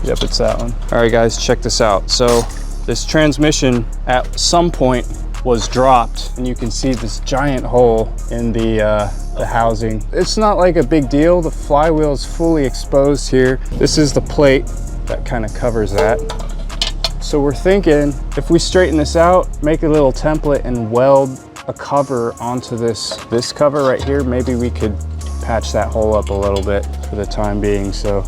Yep, it's that one. All right, guys, check this out. So this transmission at some point was dropped, and you can see this giant hole in the housing. It's not like a big deal. The flywheel is fully exposed here. This is the plate that kind of covers that. So we're thinking if we straighten this out, make a little template and weld a cover onto this cover right here, maybe we could patch that hole up a little bit for the time being. So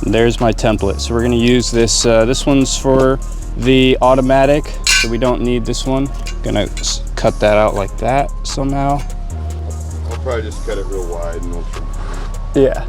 there's my template. So we're gonna use this, this one's for the automatic, so we don't need this one. Gonna cut that out like that somehow. I'll probably just cut it real wide and we'll trim. Yeah.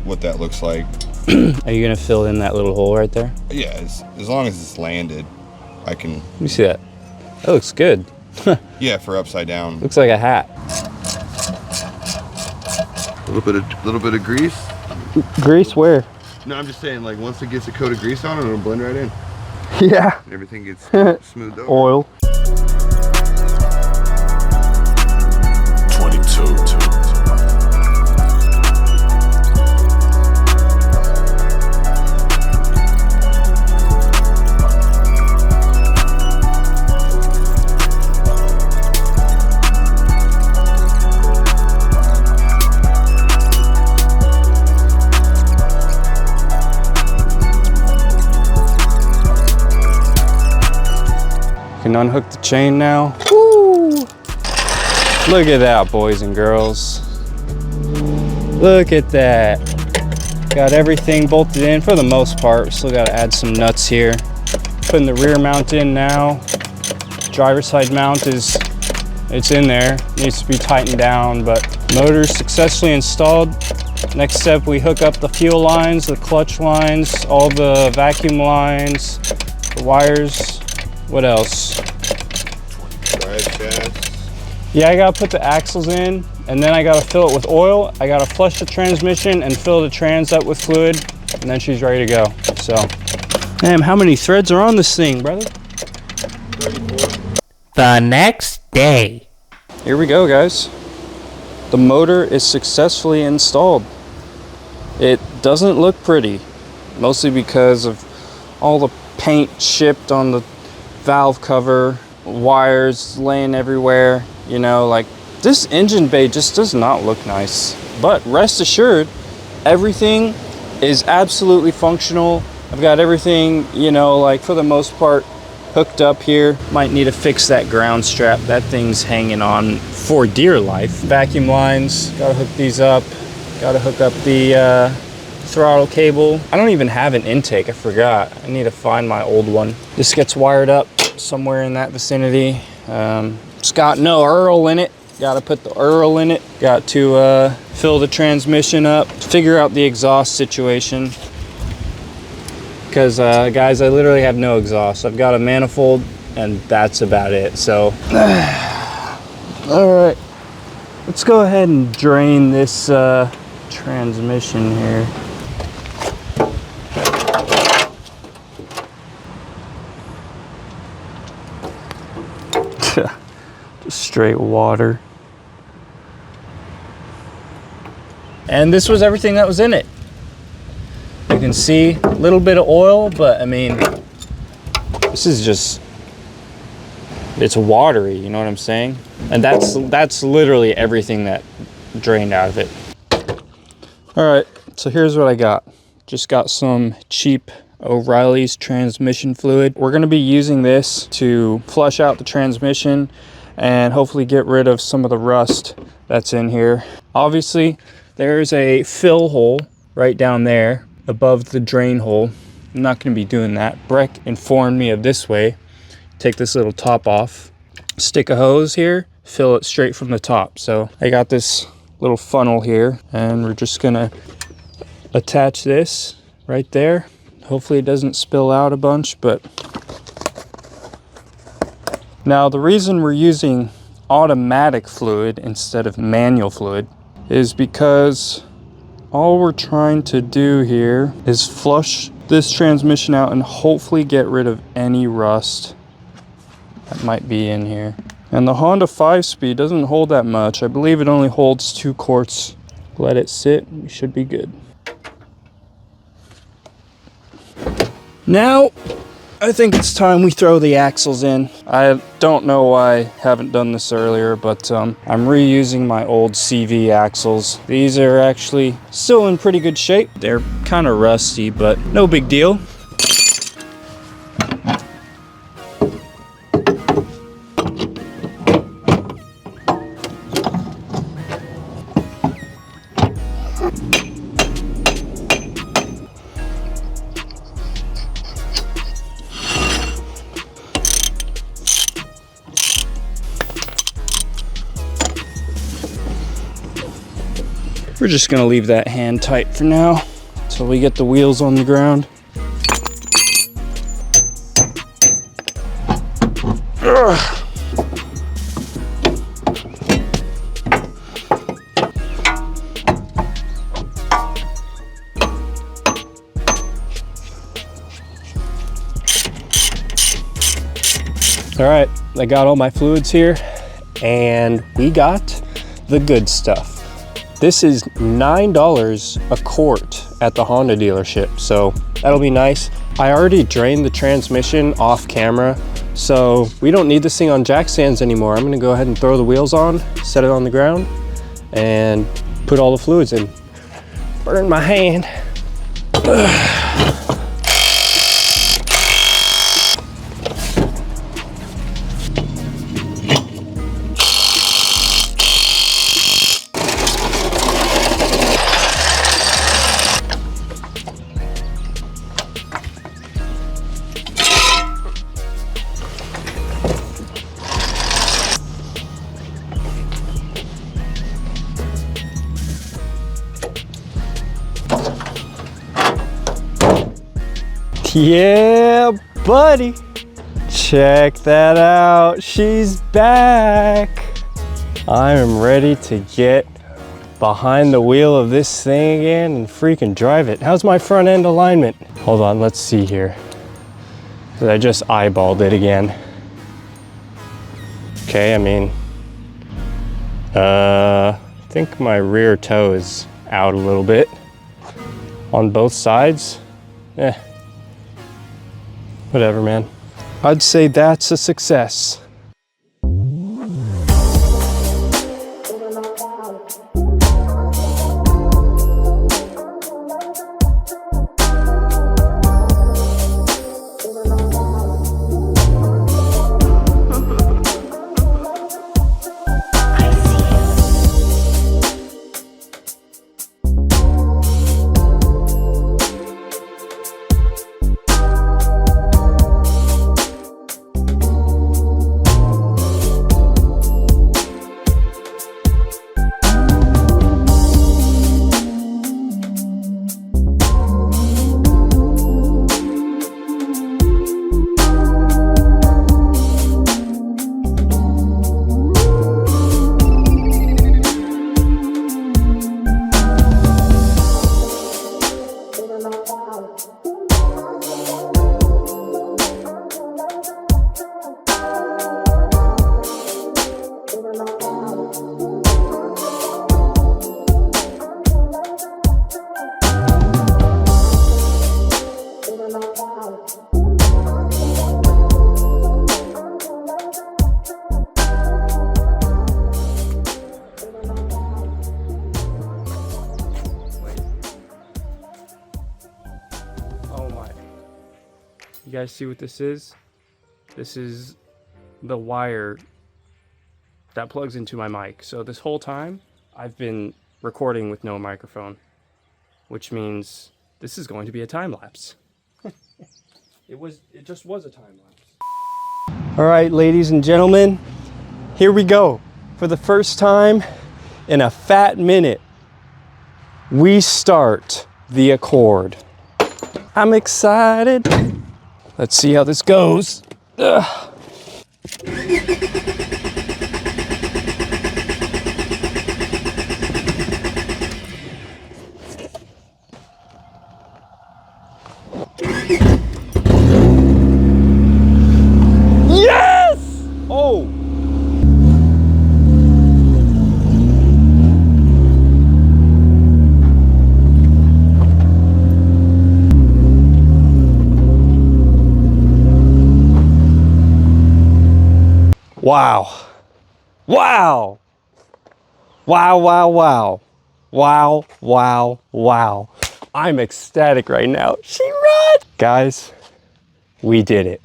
What that looks like. Are you gonna fill in that little hole right there? Yeah, as long as it's landed, I can. Let me see that. That looks good. Yeah, for upside down. Looks like a hat. A little bit of grease. Grease where? No, I'm just saying, like once it gets a coat of grease on it, it'll blend right in. Yeah. Everything gets smoothed over. Oil. Can unhook the chain now. Woo! Look at that, boys and girls. Look at that. Got everything bolted in for the most part. We still got to add some nuts here. Putting the rear mount in now. Driver's side mount it's in there. Needs to be tightened down, but motor's successfully installed. Next step, we hook up the fuel lines, the clutch lines, all the vacuum lines, the wires. What else? Drive shaft. Yeah, I gotta put the axles in, and then I gotta fill it with oil. I gotta flush the transmission and fill the trans up with fluid, and then she's ready to go. So, damn, how many threads are on this thing, brother? 34. The next day. Here we go, guys. The motor is successfully installed. It doesn't look pretty, mostly because of all the paint chipped on the valve cover, wires laying everywhere, you know, like this engine bay just does not look nice. But rest assured, everything is absolutely functional. I've got everything, you know, like for the most part hooked up here. Might need to fix that ground strap. That thing's hanging on for dear life. Vacuum lines, gotta hook these up. Gotta hook up the throttle cable. I don't even have an intake, I forgot. I need to find my old one. This gets wired up somewhere in that vicinity. It's got no Earl in it. Got to put the Earl in it. Got to fill the transmission up, figure out the exhaust situation. Because guys, I literally have no exhaust. I've got a manifold and that's about it. So, all right, let's go ahead and drain this transmission here. Just straight water. And this was everything that was in it. You can see a little bit of oil, but I mean, this is just, it's watery, you know what I'm saying? And that's literally everything that drained out of it. All right, so here's what I got. Just got some cheap O'Reilly's transmission fluid. We're gonna be using this to flush out the transmission and hopefully get rid of some of the rust that's in here. Obviously, there's a fill hole right down there above the drain hole. I'm not gonna be doing that. Breck informed me of this way. Take this little top off, stick a hose here, fill it straight from the top. So I got this little funnel here, and we're just gonna attach this right there. Hopefully it doesn't spill out a bunch, but now the reason we're using automatic fluid instead of manual fluid is because all we're trying to do here is flush this transmission out and hopefully get rid of any rust that might be in here. And the Honda 5-speed doesn't hold that much. I believe it only holds 2 quarts. Let it sit, we should be good. Now, I think it's time we throw the axles in. I don't know why I haven't done this earlier, but I'm reusing my old CV axles. These are actually still in pretty good shape. They're kind of rusty, but no big deal. We're just gonna leave that hand tight for now until we get the wheels on the ground. Ugh. All right, I got all my fluids here, and we got the good stuff. This is $9 a quart at the Honda dealership, so that'll be nice. I already drained the transmission off camera, so we don't need this thing on jack stands anymore. I'm gonna go ahead and throw the wheels on, set it on the ground, and put all the fluids in. Burn my hand. Ugh. Yeah, buddy. Check that out. She's back. I am ready to get behind the wheel of this thing again and freaking drive it. How's my front end alignment? Hold on, let's see here. I just eyeballed it again. Okay, I mean, I think my rear toe is out a little bit on both sides. Whatever, man. I'd say that's a success. You guys see what this is? This is the wire that plugs into my mic. So this whole time I've been recording with no microphone, which means this is going to be a time lapse. It just was a time lapse. All right, ladies and gentlemen, here we go. For the first time in a fat minute, we start the Accord. I'm excited. Let's see how this goes. Ugh. Yes! Oh! Wow. Wow. Wow, wow, wow. Wow, wow, wow. I'm ecstatic right now. She run! Guys, we did it.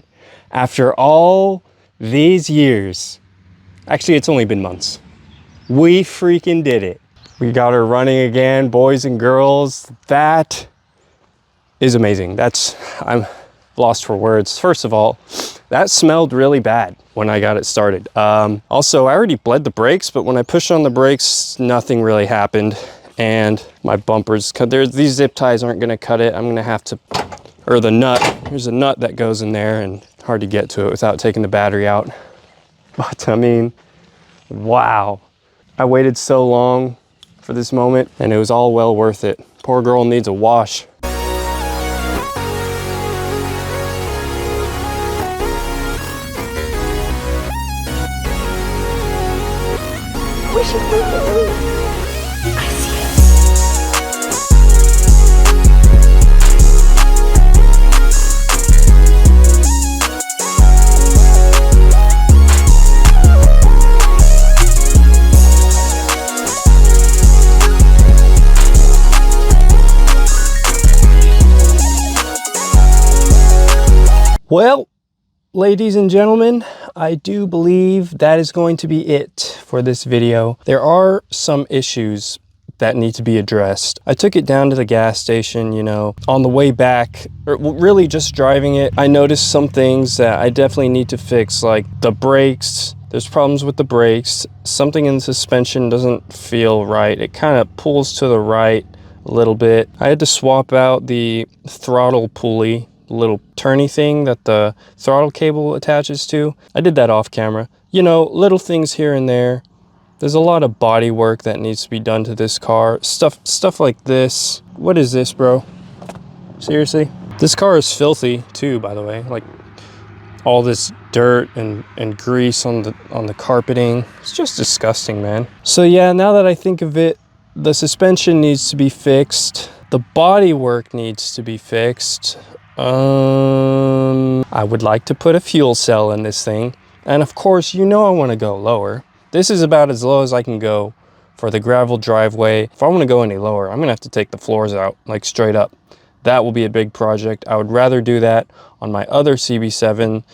After all these years, actually it's only been months, we freaking did it. We got her running again, boys and girls. That is amazing. I'm lost for words. First of all, that smelled really bad when I got it started. Also, I already bled the brakes, but when I pushed on the brakes, nothing really happened. And my bumpers, these zip ties aren't gonna cut it. I'm gonna have to, or the nut, there's a nut that goes in there and hard to get to it without taking the battery out. But I mean, wow. I waited so long for this moment and it was all well worth it. Poor girl needs a wash. We should move the roof. I see it. Well, ladies and gentlemen, I do believe that is going to be it for this video. There are some issues that need to be addressed. I took it down to the gas station, you know, on the way back, or really just driving it. I noticed some things that I definitely need to fix, like the brakes. There's problems with the brakes. Something in the suspension doesn't feel right. It kind of pulls to the right a little bit. I had to swap out the throttle pulley, little turny thing that the throttle cable attaches to. I did that off camera. You know, little things here and there. There's a lot of body work that needs to be done to this car. Stuff like this. What is this, bro? Seriously? This car is filthy too, by the way. Like all this dirt and grease on the carpeting. It's just disgusting, man. So yeah, now that I think of it, the suspension needs to be fixed. The body work needs to be fixed. I would like to put a fuel cell in this thing. And of course, you know I want to go lower. This is about as low as I can go for the gravel driveway. If I want to go any lower, I'm going to have to take the floors out, like straight up. That will be a big project. I would rather do that on my other CB7,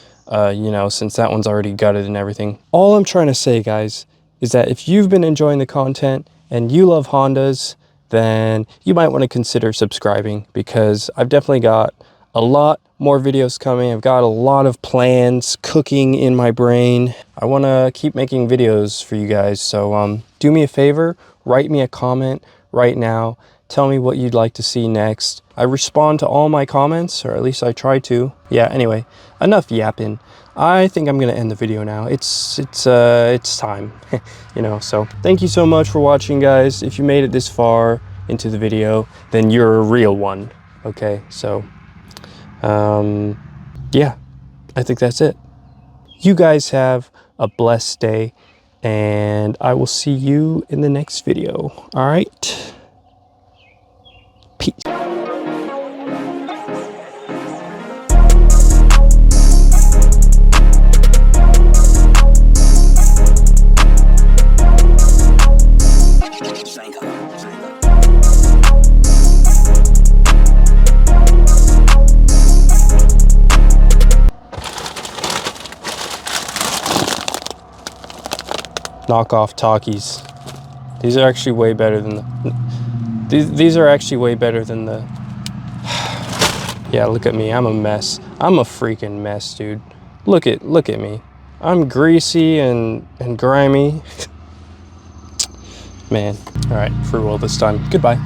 you know, since that one's already gutted and everything. All I'm trying to say, guys, is that if you've been enjoying the content and you love Hondas, then you might want to consider subscribing, because I've definitely got a lot more videos coming. I've got a lot of plans cooking in my brain. I want to keep making videos for you guys. So do me a favor, write me a comment right now. Tell me what you'd like to see next. I respond to all my comments, or at least I try to. Yeah, anyway, enough yapping. I think I'm gonna end the video now. It's time, you know. So thank you so much for watching, guys. If you made it this far into the video, then you're a real one. Okay, so yeah, I think that's it. You guys have a blessed day, and I will see you in the next video. All right, peace. Knockoff talkies. These are actually way better than the... These are actually way better than the... Yeah, look at me. I'm a mess. I'm a freaking mess, dude. Look at me. I'm greasy and grimy. Man. Alright, free will this time. Goodbye.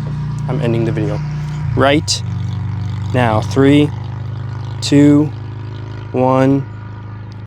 I'm ending the video. Right now. 3, 2, 1.